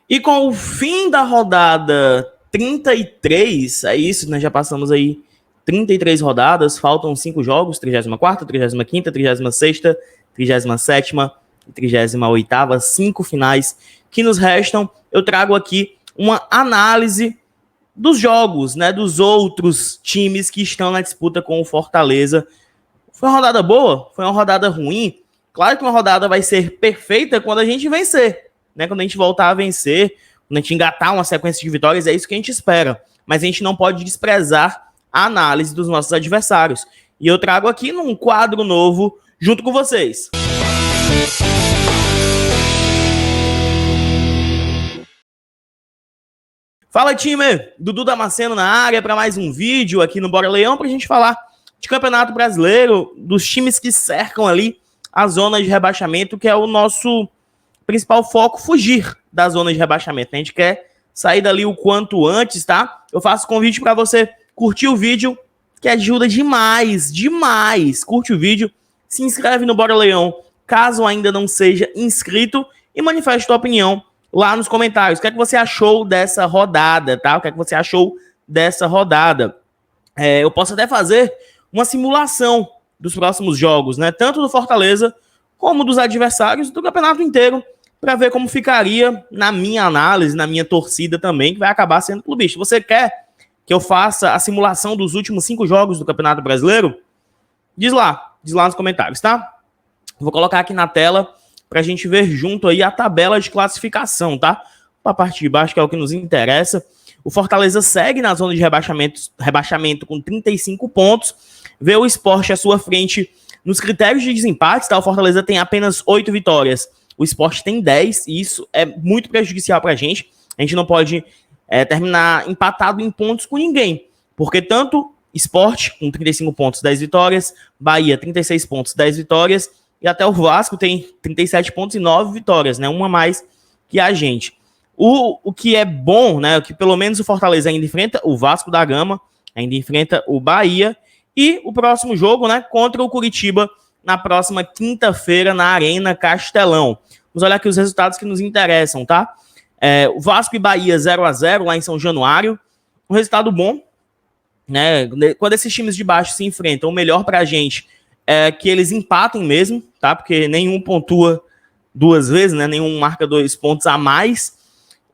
E com o fim da rodada 33, é isso, nós já passamos aí 33 rodadas, faltam 5 jogos, 34ª, 35ª, 36ª, 37ª e 38ª, 5 finais que nos restam. Eu trago aqui uma análise dos jogos, né, dos outros times que estão na disputa com o Fortaleza. Foi uma rodada boa? Foi uma rodada ruim? Claro que uma rodada vai ser perfeita quando a gente vencer, né? Quando a gente voltar a vencer, quando a gente engatar uma sequência de vitórias, é isso que a gente espera. Mas a gente não pode desprezar a análise dos nossos adversários. E eu trago aqui num quadro novo junto com vocês. Fala, time! Dudu Damasceno na área para mais um vídeo aqui no Bora Leão para a gente falar de Campeonato Brasileiro, dos times que cercam ali a zona de rebaixamento, que é o nosso principal foco, fugir da zona de rebaixamento. A gente quer sair dali o quanto antes, tá? Eu faço convite para você curtir o vídeo, que ajuda demais, demais. Curte o vídeo, se inscreve no Bora Leão, caso ainda não seja inscrito, e manifeste tua opinião lá nos comentários. O que é que você achou dessa rodada, tá? O que é que você achou dessa rodada? Eu posso até fazer uma simulação dos próximos jogos, né? Tanto do Fortaleza como dos adversários do campeonato inteiro, para ver como ficaria na minha análise, na minha torcida também, que vai acabar sendo clubista. Você quer que eu faça a simulação dos últimos 5 jogos do Campeonato Brasileiro? Diz lá nos comentários, tá? Vou colocar aqui na tela para a gente ver junto aí a tabela de classificação, tá? Para a parte de baixo, que é o que nos interessa. O Fortaleza segue na zona de rebaixamento com 35 pontos. Vê o Sport à sua frente nos critérios de desempate, tá? O Fortaleza tem apenas 8 vitórias. O Sport tem 10, e isso é muito prejudicial para a gente. A gente não pode terminar empatado em pontos com ninguém, porque tanto Sport com 35 pontos, 10 vitórias, Bahia 36 pontos, 10 vitórias, e até o Vasco tem 37 pontos e 9 vitórias, né? Uma a mais que a gente. O que é bom, né? Que pelo menos o Fortaleza ainda enfrenta o Vasco da Gama, ainda enfrenta o Bahia, e o próximo jogo, né? Contra o Curitiba, na próxima quinta-feira, na Arena Castelão. Vamos olhar aqui os resultados que nos interessam, tá? O Vasco e Bahia 0-0 lá em São Januário. Um resultado bom, né? Quando esses times de baixo se enfrentam, o melhor pra gente é que eles empatem mesmo, tá? Porque nenhum pontua 2 vezes, né? Nenhum marca 2 pontos a mais.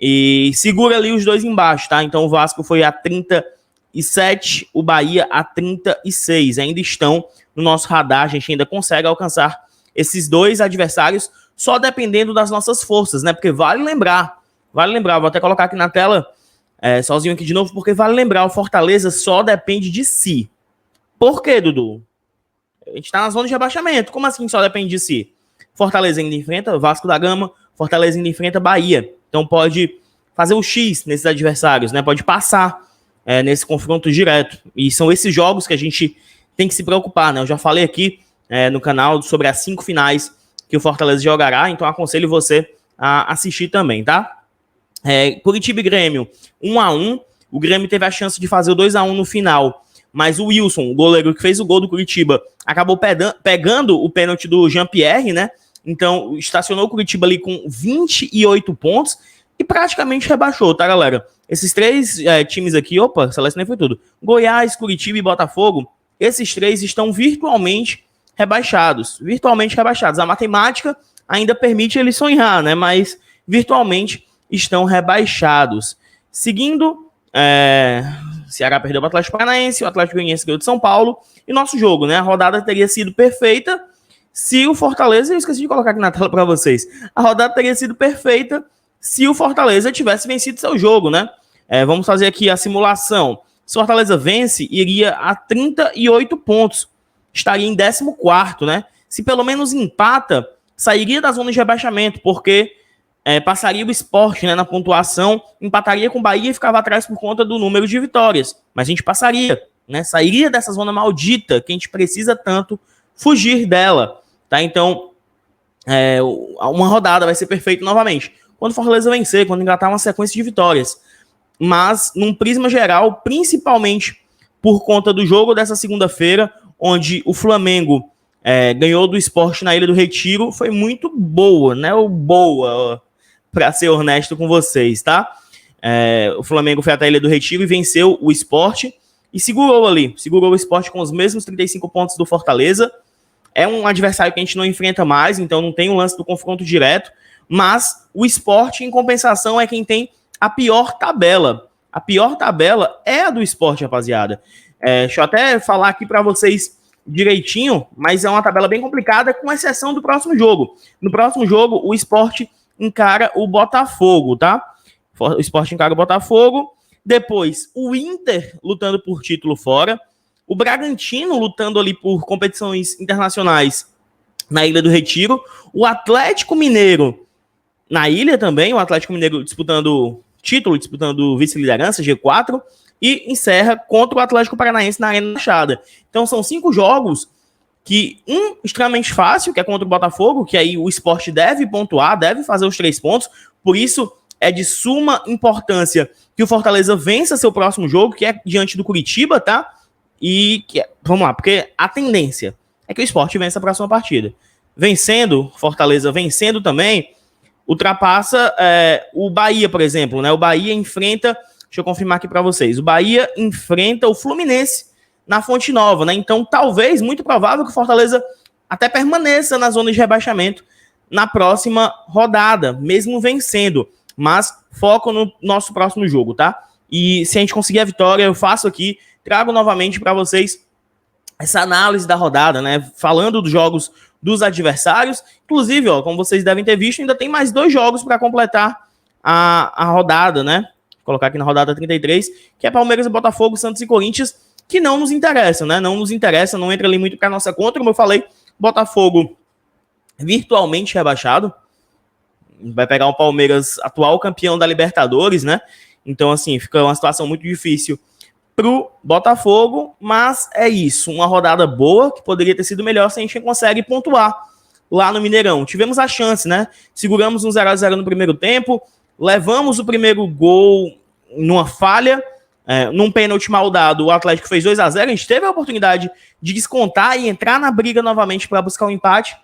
E segura ali os dois embaixo, tá? Então o Vasco foi a 37, o Bahia a 36. Ainda estão no nosso radar, a gente ainda consegue alcançar esses dois adversários, só dependendo das nossas forças, né? Porque vale lembrar, vou até colocar aqui na tela, sozinho aqui de novo, porque vale lembrar, o Fortaleza só depende de si. Por quê, Dudu? A gente tá na zona de rebaixamento. Como assim só depende de si? Fortaleza ainda enfrenta Vasco da Gama, Fortaleza ainda enfrenta Bahia. Então pode fazer o X nesses adversários, né? Pode passar nesse confronto direto. E são esses jogos que a gente tem que se preocupar, né? Eu já falei aqui no canal sobre as 5 finais que o Fortaleza jogará, então aconselho você a assistir também, tá? Curitiba e Grêmio, 1-1. O Grêmio teve a chance de fazer o 2-1 no final, mas o Wilson, o goleiro que fez o gol do Curitiba, acabou pegando o pênalti do Jean-Pierre, né? Então, estacionou o Curitiba ali com 28 pontos e praticamente rebaixou, tá, galera? Esses 3 times aqui, selecionei foi tudo. Goiás, Curitiba e Botafogo, esses 3 estão virtualmente rebaixados. A matemática ainda permite eles sonhar, né? Mas virtualmente estão rebaixados. Seguindo, Ceará perdeu para o Atlético Paranaense, o Atlético Goianiense ganhou de São Paulo, e nosso jogo, né? A rodada teria sido perfeita se o Fortaleza... Eu esqueci de colocar aqui na tela para vocês. A rodada teria sido perfeita se o Fortaleza tivesse vencido seu jogo, né? Vamos fazer aqui a simulação. Se o Fortaleza vence, iria a 38 pontos. Estaria em 14º, né? Se pelo menos empata, sairia da zona de rebaixamento, porque passaria o Sport, né, na pontuação, empataria com o Bahia e ficava atrás por conta do número de vitórias. Mas a gente passaria, né? Sairia dessa zona maldita que a gente precisa tanto fugir dela, tá? Então, uma rodada vai ser perfeita novamente. Quando o Fortaleza vencer, quando engatar uma sequência de vitórias. Mas, num prisma geral, principalmente por conta do jogo dessa segunda-feira, onde o Flamengo ganhou do Sport na Ilha do Retiro, foi muito boa, né? para ser honesto com vocês, tá? O Flamengo foi até a Ilha do Retiro e venceu o Sport e segurou o Sport com os mesmos 35 pontos do Fortaleza. É um adversário que a gente não enfrenta mais, então não tem o lance do confronto direto, mas o Sport, em compensação, é quem tem a pior tabela. A pior tabela é a do Sport, rapaziada. Deixa eu até falar aqui para vocês direitinho, mas é uma tabela bem complicada, com exceção do próximo jogo. No próximo jogo, o Sport encara o Botafogo, tá? O Sport encara o Botafogo. Depois, o Inter lutando por título fora. O Bragantino lutando ali por competições internacionais na Ilha do Retiro. O Atlético Mineiro na ilha também. O Atlético Mineiro disputando título, disputando vice-liderança, G4. E encerra contra o Atlético Paranaense na Arena da Baixada. Então são 5 jogos que extremamente fácil, que é contra o Botafogo, que aí o Sport deve pontuar, deve fazer os 3 pontos. Por isso é de suma importância que o Fortaleza vença seu próximo jogo, que é diante do Curitiba, tá? E vamos lá, porque a tendência é que o Sport vença a próxima partida. Vencendo, Fortaleza vencendo também, ultrapassa o Bahia, por exemplo, né? O Bahia enfrenta, deixa eu confirmar aqui para vocês, o Bahia enfrenta o Fluminense na Fonte Nova, né? Então, talvez, muito provável que o Fortaleza até permaneça na zona de rebaixamento na próxima rodada, mesmo vencendo. Mas foco no nosso próximo jogo, tá? E se a gente conseguir a vitória, eu faço aqui, trago novamente para vocês essa análise da rodada, né? Falando dos jogos dos adversários. Inclusive, ó, como vocês devem ter visto, ainda tem mais 2 jogos para completar a rodada, né? Vou colocar aqui na rodada 33, que é Palmeiras e Botafogo, Santos e Corinthians, que não nos interessam, né? Não nos interessa, não entra ali muito para nossa conta. Como eu falei, Botafogo virtualmente rebaixado. Vai pegar o Palmeiras, atual campeão da Libertadores, né? Então, assim, fica uma situação muito difícil pro Botafogo, mas é isso, uma rodada boa, que poderia ter sido melhor se a gente consegue pontuar lá no Mineirão. Tivemos a chance, né? Seguramos um 0-0 no primeiro tempo, levamos o primeiro gol numa falha, num pênalti mal dado, o Atlético fez 2-0, a gente teve a oportunidade de descontar e entrar na briga novamente para buscar um empate,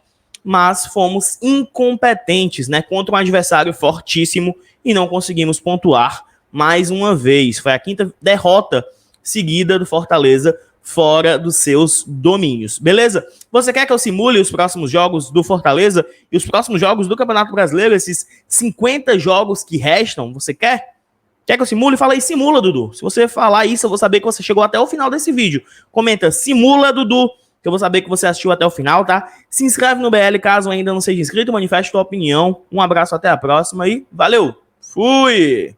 mas fomos incompetentes, né, contra um adversário fortíssimo e não conseguimos pontuar mais uma vez. Foi a 5ª derrota seguida do Fortaleza fora dos seus domínios. Beleza? Você quer que eu simule os próximos jogos do Fortaleza e os próximos jogos do Campeonato Brasileiro, esses 50 jogos que restam? Você quer? Quer que eu simule? Fala aí, simula, Dudu. Se você falar isso, eu vou saber que você chegou até o final desse vídeo. Comenta, simula, Dudu, que eu vou saber que você assistiu até o final, tá? Se inscreve no BL caso ainda não seja inscrito, manifeste sua opinião. Um abraço, até a próxima e valeu! Fui!